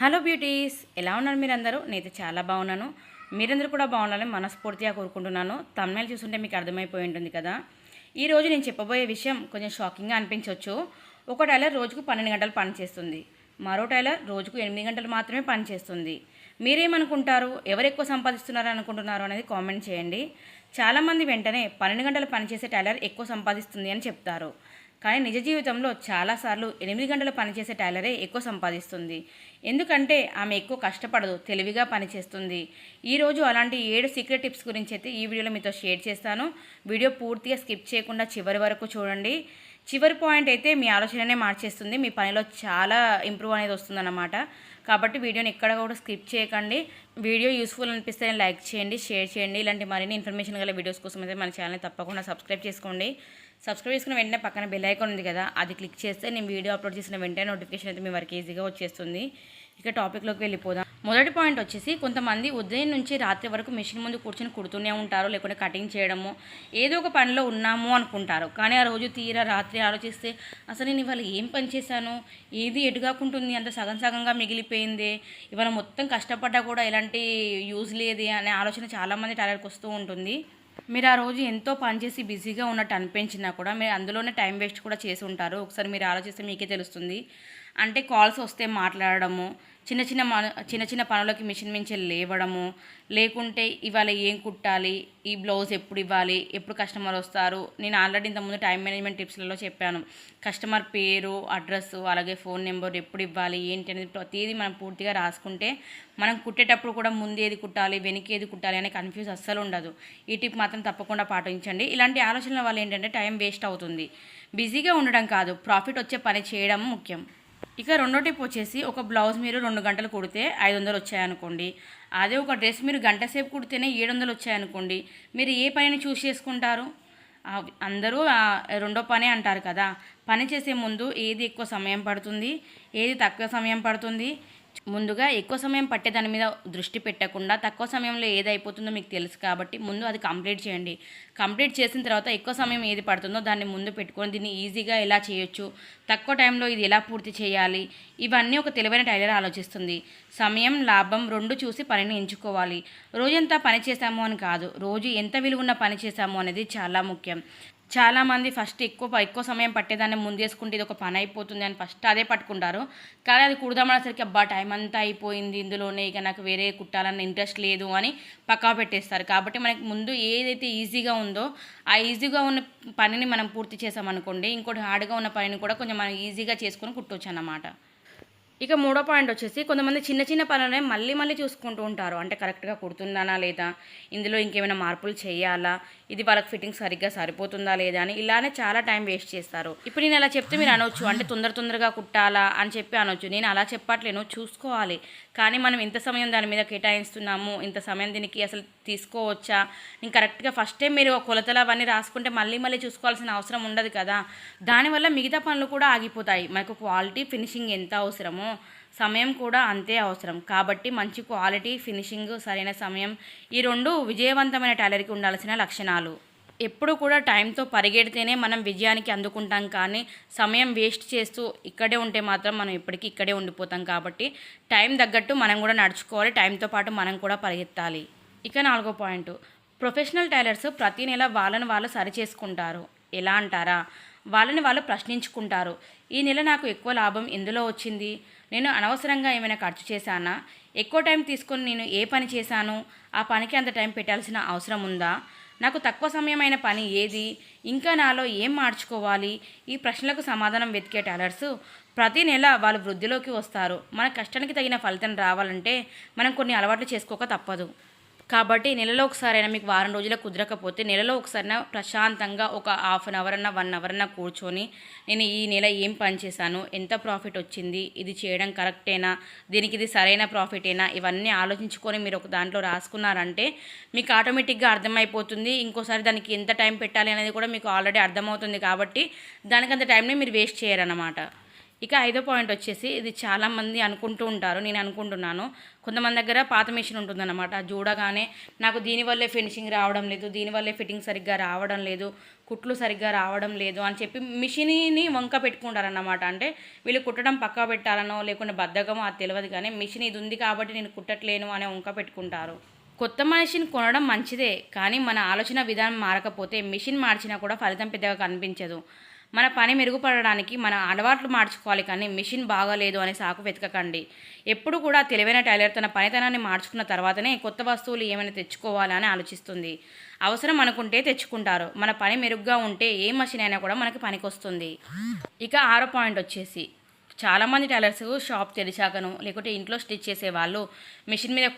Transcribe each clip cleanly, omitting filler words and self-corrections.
Hello beauties, ఎలా ఉన్నారు మీరందరూ? నేనైతే చాలా బాగున్నాను. మీరందరూ కూడా బాగుండాలని మనస్ఫూర్తిగా కోరుకుంటున్నాను. థంబ్నెయిల్ చూస్తుంటే మీకు అర్థమైపోయి ఉంటుంది కదా. ఈరోజు నేను చెప్పబోయే విషయం కొంచెం షాకింగ్గా అనిపించవచ్చు. ఒక టైలర్ రోజుకు 12 గంటలు పని చేస్తుంది, మరో టైలర్ రోజుకు 8 గంటలు మాత్రమే పని చేస్తుంది. మీరేమనుకుంటారు? ఎవరు ఎక్కువ సంపాదిస్తున్నారు అనుకుంటున్నారు అనేది కామెంట్ చేయండి. చాలామంది వెంటనే 12 గంటలు పనిచేసే టైలర్ ఎక్కువ సంపాదిస్తుంది అని చెప్తారు. కానీ నిజ జీవితంలో చాలాసార్లు 8 గంటలు పనిచేసే టైలరే ఎక్కువ సంపాదిస్తుంది. ఎందుకంటే ఆమె ఎక్కువ కష్టపడదు, తెలివిగా పనిచేస్తుంది. ఈరోజు అలాంటి 7 సీక్రెట్ టిప్స్ గురించి అయితే ఈ వీడియోలో మీతో షేర్ చేస్తాను. వీడియో పూర్తిగా స్కిప్ చేయకుండా చివరి వరకు చూడండి. చివరి పాయింట్ అయితే మీ ఆలోచననే మార్చేస్తుంది, మీ పనిలో చాలా ఇంప్రూవ్ అనేది వస్తుందన్నమాట. కాబట్టి వీడియోని ఎక్కడ కూడా స్కిప్ చేయకండి. వీడియో యూస్ఫుల్ అనిపిస్తే లైక్ చేయండి, షేర్ చేయండి. ఇలాంటి మరిన్ని ఇన్ఫర్మేషన్ గల వీడియోస్ కోసం అయితే మన ఛానల్ని తప్పకుండా సబ్స్క్రైబ్ చేసుకోండి. సబ్స్క్రైబ్ చేసుకున్న వెంటనే పక్కన బెల్ ఐకాన్ ఉంది కదా, అది క్లిక్ చేస్తే నేను వీడియో అప్లోడ్ చేసిన వెంటనే నోటిఫికేషన్ అయితే మీ వరకు ఈజీగా వచ్చేస్తుంది. ఇక టాపిక్లోకి వెళ్ళిపోదాం. మొదటి పాయింట్ వచ్చేసి, కొంతమంది ఉదయం నుంచి రాత్రి వరకు మిషన్ ముందు కూర్చొని కుడుతూనే ఉంటారు, లేకుంటే కటింగ్ చేయడము, ఏదో ఒక పనిలో ఉన్నాము అనుకుంటారు. కానీ ఆ రోజు తీరా రాత్రి ఆలోచిస్తే అసలు నేను ఇవాళ ఏం పని చేశాను, ఏది ఎటుగాకుంటుంది, అంత సగం సగంగా మిగిలిపోయింది, ఇవాళ మొత్తం కష్టపడ్డా కూడా ఎలాంటి యూజ్ లేదు అనే ఆలోచన చాలామంది టైలర్కి వస్తూ ఉంటుంది. మీరు ఆ రోజు ఎంతో పనిచేసి బిజీగా ఉన్నట్టు అనిపించినా కూడా మీరు అందులోనే టైం వేస్ట్ కూడా చేసి ఉంటారు. ఒకసారి మీరు ఆలోచిస్తే మీకే తెలుస్తుంది. అంటే కాల్స్ వస్తే మాట్లాడడము, చిన్న చిన్న పనులకి మిషన్ మించి లేవడము, లేకుంటే ఇవాళ ఏం కుట్టాలి, ఈ బ్లౌజ్ ఎప్పుడు ఇవ్వాలి, ఎప్పుడు కస్టమర్ వస్తారు. నేను ఆల్రెడీ ఇంతకుముందు టైం మేనేజ్మెంట్ టిప్స్లలో చెప్పాను. కస్టమర్ పేరు, అడ్రస్, అలాగే ఫోన్ నెంబర్ ఎప్పుడు ఇవ్వాలి ఏంటి అనేది ప్రతిదీ మనం పూర్తిగా రాసుకుంటే మనం కుట్టేటప్పుడు కూడా ముందు ఏది కుట్టాలి, వెనక్కి ఏది కుట్టాలి అనే కన్ఫ్యూజ్ అస్సలు ఉండదు. ఈ టిప్ మాత్రం తప్పకుండా పాటించండి. ఇలాంటి ఆలోచనల వల్ల ఏంటంటే టైం వేస్ట్ అవుతుంది. బిజీగా ఉండడం కాదు, ప్రాఫిట్ వచ్చే పని చేయడం ముఖ్యం. ఇక రెండో టిప్ వచ్చేసి, ఒక బ్లౌజ్ మీరు 2 గంటలు కుడితే 500 వచ్చాయనుకోండి, అదే ఒక డ్రెస్ మీరు గంట సేపు కుడితేనే 700 వచ్చాయనుకోండి, మీరు ఏ పనిని చూస్ చేసుకుంటారు? అందరూ రెండో పనే అంటారు కదా. పని చేసే ముందు ఏది ఎక్కువ సమయం పడుతుంది, ఏది తక్కువ సమయం పడుతుంది, ముందుగా ఎక్కువ సమయం పట్టే దాని మీద దృష్టి పెట్టకుండా తక్కువ సమయంలో ఏది అయిపోతుందో మీకు తెలుసు కాబట్టి ముందు అది కంప్లీట్ చేయండి. కంప్లీట్ చేసిన తర్వాత ఎక్కువ సమయం ఏది పడుతుందో దాన్ని ముందు పెట్టుకొని దీన్ని ఈజీగా ఎలా చేయొచ్చు, తక్కువ టైంలో ఇది ఎలా పూర్తి చేయాలి, ఇవన్నీ ఒక తెలివైన టైలర్ ఆలోచిస్తుంది. సమయం, లాభం రెండు చూసి పనిని ఎంచుకోవాలి. రోజంతా పని చేశాము అని కాదు, రోజు ఎంత విలువన్న పని చేశాము అనేది చాలా ముఖ్యం. చాలామంది ఫస్ట్ ఎక్కువ సమయం పట్టేదాన్ని ముందేసుకుంటే ఇది ఒక పని అయిపోతుంది అని ఫస్ట్ అదే పట్టుకుంటారు. కానీ అది కుడదామనేసరికి అబ్బా టైం అంతా అయిపోయింది ఇందులోనే, ఇక నాకు వేరే కుట్టాలన్న ఇంట్రెస్ట్ లేదు అని పక్కా పెట్టేస్తారు. కాబట్టి మనకి ముందు ఏదైతే ఈజీగా ఉందో ఆ ఈజీగా ఉన్న పనిని మనం పూర్తి చేసామనుకోండి, ఇంకోటి హార్డ్గా ఉన్న పనిని కూడా కొంచెం మనం ఈజీగా చేసుకొని కుట్టవచ్చు అన్నమాట. ఇక మూడో పాయింట్ వచ్చేసి, కొంతమంది చిన్న పనులనే మళ్ళీ చూసుకుంటూ ఉంటారు. అంటే కరెక్ట్గా కుడుతుందానా లేదా, ఇందులో ఇంకేమైనా మార్పులు చేయాలా, ఇది వాళ్ళకి ఫిట్టింగ్ సరిగ్గా సరిపోతుందా లేదా అని ఇలానే చాలా టైం వేస్ట్ చేస్తారు. ఇప్పుడు నేను అలా చెప్తే మీరు అనొచ్చు, అంటే తొందరగా కుట్టాలా అని చెప్పి అనొచ్చు. నేను అలా చెప్పట్లేను, చూసుకోవాలి. కానీ మనం ఇంత సమయం దాని మీద కేటాయిస్తున్నాము, ఇంత సమయం దీనికి అసలు తీసుకోవచ్చా, నేను కరెక్ట్గా ఫస్ట్ టైం మీరు కొలతలు అవన్నీ రాసుకుంటే మళ్ళీ చూసుకోవాల్సిన అవసరం ఉండదు కదా. దానివల్ల మిగతా పనులు కూడా ఆగిపోతాయి. మనకు క్వాలిటీ, ఫినిషింగ్ ఎంత అవసరమో సమయం కూడా అంతే అవసరం. కాబట్టి మంచి క్వాలిటీ, ఫినిషింగ్, సరైన సమయం, ఈ రెండు విజయవంతమైన టైలర్కి ఉండాల్సిన లక్షణాలు. ఎప్పుడు కూడా టైంతో పరిగెడితేనే మనం విజయానికి అందుకుంటాం. కానీ సమయం వేస్ట్ చేస్తూ ఇక్కడే ఉంటే మాత్రం మనం ఎప్పటికీ ఇక్కడే ఉండిపోతాం. కాబట్టి టైం తగ్గట్టు మనం కూడా నడుచుకోవాలి, టైంతో పాటు మనం కూడా పరిగెత్తాలి. ఇక 4వ పాయింట్, ప్రొఫెషనల్ టైలర్స్ ప్రతి నెల వాళ్ళని వాళ్ళు సరి చేసుకుంటారు. ఎలా అంటారా? వాళ్ళని వాళ్ళు ప్రశ్నించుకుంటారు. ఈ నెల నాకు ఎక్కువ లాభం ఎందులో వచ్చింది, నేను అనవసరంగా ఏమైనా ఖర్చు చేశానా, ఎక్కువ టైం తీసుకొని నేను ఏ పని చేశాను, ఆ పనికి అంత టైం పెట్టాల్సిన అవసరం ఉందా, నాకు తక్కువ సమయమైన పని ఏది, ఇంకా నాలో ఏం మార్చుకోవాలి, ఈ ప్రశ్నలకు సమాధానం వెతికే టైలర్స్ ప్రతి నెల వాళ్ళు వృద్ధిలోకి వస్తారు. మన కష్టానికి తగిన ఫలితం రావాలంటే మనం కొన్ని అలవాట్లు చేసుకోక తప్పదు. కాబట్టి నెలలో ఒకసారైనా, మీకు వారం రోజులు కుదరకపోతే నెలలో ఒకసారైనా ప్రశాంతంగా ఒక హాఫ్ అన్ అవర్ అన్నా 1 అవర్ అన్నా కూర్చొని నేను ఈ నెల ఏం పని చేశాను, ఎంత ప్రాఫిట్ వచ్చింది, ఇది చేయడం కరెక్టేనా, దీనికి ఇది సరైన ప్రాఫిటేనా, ఇవన్నీ ఆలోచించుకొని మీరు ఒక దాంట్లో రాసుకున్నారంటే మీకు ఆటోమేటిక్గా అర్థమైపోతుంది. ఇంకోసారి దానికి ఎంత టైం పెట్టాలి అనేది కూడా మీకు ఆల్రెడీ అర్థమవుతుంది. కాబట్టి దానికంత టైంని మీరు వేస్ట్ చేయరన్నమాట. ఇక ఐదో పాయింట్ వచ్చేసి ఇది చాలామంది అనుకుంటూ ఉంటారు, నేను అనుకుంటున్నాను. కొంతమంది దగ్గర పాత మిషన్ ఉంటుందన్నమాట. చూడగానే నాకు దీనివల్లే ఫినిషింగ్ రావడం లేదు, దీనివల్లే ఫిట్టింగ్ సరిగ్గా రావడం లేదు, కుట్లు సరిగ్గా రావడం లేదు అని చెప్పి మిషన్ని వంక పెట్టుకుంటారన్నమాట. అంటే వీళ్ళు కుట్టడం పక్కా పెట్టాలనో లేకుంటే బద్ధకమో అది తెలియదు, కానీ మిషన్ ఇది ఉంది కాబట్టి నేను కుట్టట్లేను అనే వంక పెట్టుకుంటారు. కొత్త మెషిన్ కొనడం మంచిదే, కానీ మన ఆలోచన విధానం మారకపోతే మిషన్ మార్చినా కూడా ఫలితం పెద్దగా కనిపించదు. మన పని మెరుగుపడడానికి మన అలవాట్లు మార్చుకోవాలి, కానీ మిషన్ బాగాలేదు అనే సాకు వెతకకండి. ఎప్పుడు కూడా తెలివైన టైలర్ తన పనితనాన్ని మార్చుకున్న తర్వాతనే కొత్త వస్తువులు ఏమైనా తెచ్చుకోవాలని ఆలోచిస్తుంది. అవసరం అనుకుంటే తెచ్చుకుంటారు. మన పని మెరుగ్గా ఉంటే ఏ మెషిన్ అయినా కూడా మనకి పనికొస్తుంది. ఇక ఆరో పాయింట్ వచ్చేసి, చాలామంది టైలర్స్ షాప్ తెరిచాకను లేకుంటే ఇంట్లో స్టిచ్ చేసేవాళ్ళు మిషన్ మీద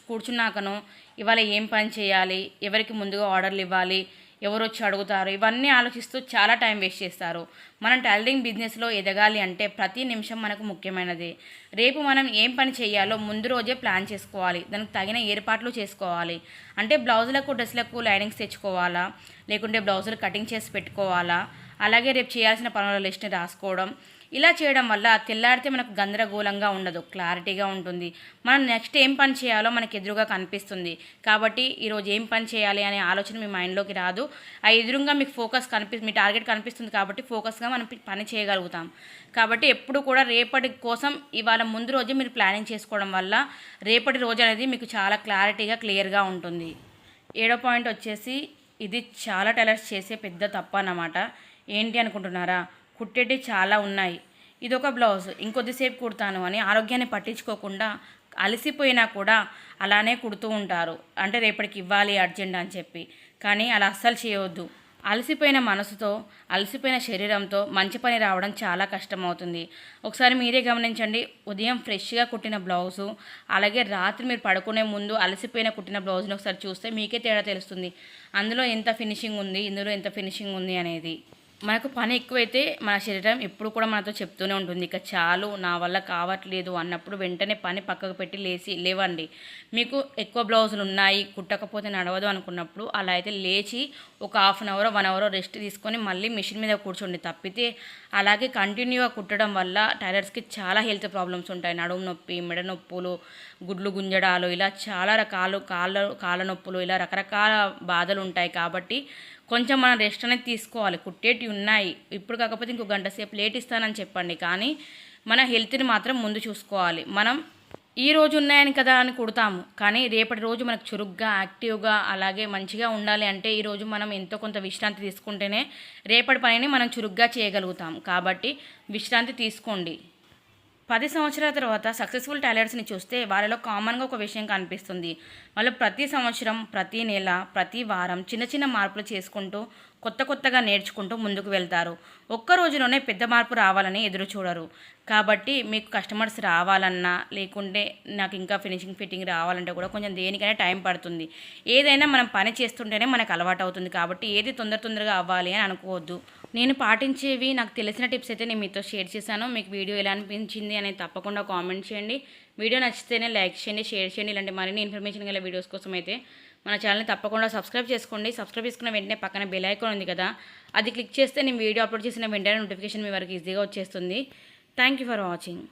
కూర్చున్నాకను ఇవాళ ఏం పని చేయాలి, ఎవరికి ముందుగా ఆర్డర్లు ఇవ్వాలి, ఎవరు వచ్చి అడుగుతారు, ఇవన్నీ ఆలోచిస్తూ చాలా టైం వేస్ట్ చేస్తారు. మనం టైలరింగ్ బిజినెస్లో ఎదగాలి అంటే ప్రతి నిమిషం మనకు ముఖ్యమైనది. రేపు మనం ఏం పని చేయాలో ముందు రోజే ప్లాన్ చేసుకోవాలి, దానికి తగిన ఏర్పాట్లు చేసుకోవాలి. అంటే బ్లౌజులకు డ్రెస్లకు లైనింగ్స్ తెచ్చుకోవాలా, లేకుంటే బ్లౌజులు కటింగ్ చేసి పెట్టుకోవాలా, అలాగే రేపు చేయాల్సిన పనుల లిస్ట్ని రాసుకోవడం. ఇలా చేయడం వల్ల తెల్లారితే మనకు గందరగోళంగా ఉండదు, క్లారిటీగా ఉంటుంది. మనం నెక్స్ట్ ఏం పని చేయాలో మనకు ఎదురుగా కనిపిస్తుంది. కాబట్టి ఈరోజు ఏం పని చేయాలి అనే ఆలోచన మీ మైండ్లోకి రాదు. ఆ ఎదురుగా మీకు మీ టార్గెట్ కనిపిస్తుంది కాబట్టి ఫోకస్గా మనం పని చేయగలుగుతాం. కాబట్టి ఎప్పుడు కూడా రేపటి కోసం ఇవాళ ముందు రోజే మీరు ప్లానింగ్ చేసుకోవడం వల్ల రేపటి రోజు అనేది మీకు చాలా క్లియర్గా ఉంటుంది. ఏడో పాయింట్ వచ్చేసి, ఇది చాలా టైలర్స్ చేసే పెద్ద తప్పు అన్నమాట. ఏంటి అనుకుంటున్నారా? కుట్టేటి చాలా ఉన్నాయి, ఇదొక బ్లౌజ్ ఇంకొద్దిసేపు కుడతాను అని ఆరోగ్యాన్ని పట్టించుకోకుండా అలసిపోయినా కూడా అలానే కుడుతూ ఉంటారు. అంటే రేపటికి ఇవ్వాలి అర్జెంట్ అని చెప్పి. కానీ అలా అస్సలు చేయవద్దు. అలసిపోయిన మనసుతో, అలసిపోయిన శరీరంతో మంచి పని రావడం చాలా కష్టమవుతుంది. ఒకసారి మీరే గమనించండి. ఉదయం ఫ్రెష్గా కుట్టిన బ్లౌజు, అలాగే రాత్రి మీరు పడుకునే ముందు అలసిపోయిన కుట్టిన బ్లౌజ్ని ఒకసారి చూస్తే మీకే తేడా తెలుస్తుంది. అందులో ఎంత ఫినిషింగ్ ఉంది, ఇందులో ఎంత ఫినిషింగ్ ఉంది అనేది. మనకు పని ఎక్కువైతే మన శరీరం ఎప్పుడు కూడా మనతో చెప్తూనే ఉంటుంది, ఇక చాలు నా వల్ల కావట్లేదు అన్నప్పుడు వెంటనే పని పక్కకు పెట్టి లేవండి. మీకు ఎక్కువ బ్లౌజులు ఉన్నాయి, కుట్టకపోతే నడవదు అనుకున్నప్పుడు అలా అయితే లేచి ఒక half an hour 1 hour rest తీసుకొని మళ్ళీ మిషన్ మీద కూర్చోండి. తప్పితే అలాగే కంటిన్యూగా కుట్టడం వల్ల టైలర్స్కి చాలా హెల్త్ ప్రాబ్లమ్స్ ఉంటాయి. నడుము నొప్పి, మెడ నొప్పులు, గుడ్లు గుంజడాలు, ఇలా చాలా రకాలు కాళ్ళ నొప్పులు, ఇలా రకరకాల బాధలు ఉంటాయి. కాబట్టి కొంచెం మనం రెస్ట్ అనేది తీసుకోవాలి. కుట్టేటివి ఉన్నాయి, ఇప్పుడు కాకపోతే ఇంకో గంట సేపు లేట్ ఇస్తానని చెప్పండి, కానీ మన హెల్త్ని మాత్రం ముందు చూసుకోవాలి. మనం ఈ రోజు ఉన్నాయని కదా అని కుడతాము, కానీ రేపటి రోజు మనకు చురుగ్గా, యాక్టివ్గా, అలాగే మంచిగా ఉండాలి అంటే ఈరోజు మనం ఎంతో కొంత విశ్రాంతి తీసుకుంటేనే రేపటి పనిని మనం చురుగ్గా చేయగలుగుతాం. కాబట్టి విశ్రాంతి తీసుకోండి. 10 సంవత్సరాల తర్వాత సక్సెస్ఫుల్ టైలర్స్ని చూస్తే వాళ్ళలో కామన్గా ఒక విషయం కనిపిస్తుంది. వాళ్ళు ప్రతి సంవత్సరం, ప్రతి నెల, ప్రతి వారం చిన్న చిన్న మార్పులు చేసుకుంటూ కొత్తగా నేర్చుకుంటూ ముందుకు వెళ్తారు. ఒక్క రోజులోనే పెద్ద మార్పు రావాలని ఎదురు చూడరు. కాబట్టి మీకు కస్టమర్స్ రావాలన్నా, లేకుంటే నాకు ఇంకా ఫిట్టింగ్ రావాలంటే కూడా కొంచెం దేనికైనా టైం పడుతుంది. ఏదైనా మనం పని చేస్తుంటేనే మనకు అలవాటు అవుతుంది. కాబట్టి ఏది తొందరగా అవ్వాలి అని అనుకోవద్దు. నేను పాటించేవి, నాకు తెలిసిన టిప్స్ అయితే నేను మీతో షేర్ చేశాను. మీకు వీడియో ఎలా అనిపించింది అనేది తప్పకుండా కామెంట్ చేయండి. వీడియో నచ్చితేనే లైక్ చేయండి, షేర్ చేయండి. ఇలాంటి మరిన్ని ఇన్ఫర్మేషన్ గల వీడియోస్ కోసం అయితే మన ఛానల్ని తప్పకుండా సబ్స్క్రైబ్ చేసుకోండి. సబ్స్క్రైబ్ చేసుకున్న వెంటనే పక్కన బెల్ ఐకాన్ ఉంది కదా, అది క్లిక్ చేస్తే నేను వీడియో అప్లోడ్ చేసిన వెంటనే నోటిఫికేషన్ మీ వరకు ఈజీగా వచ్చేస్తుంది. Thank you for watching.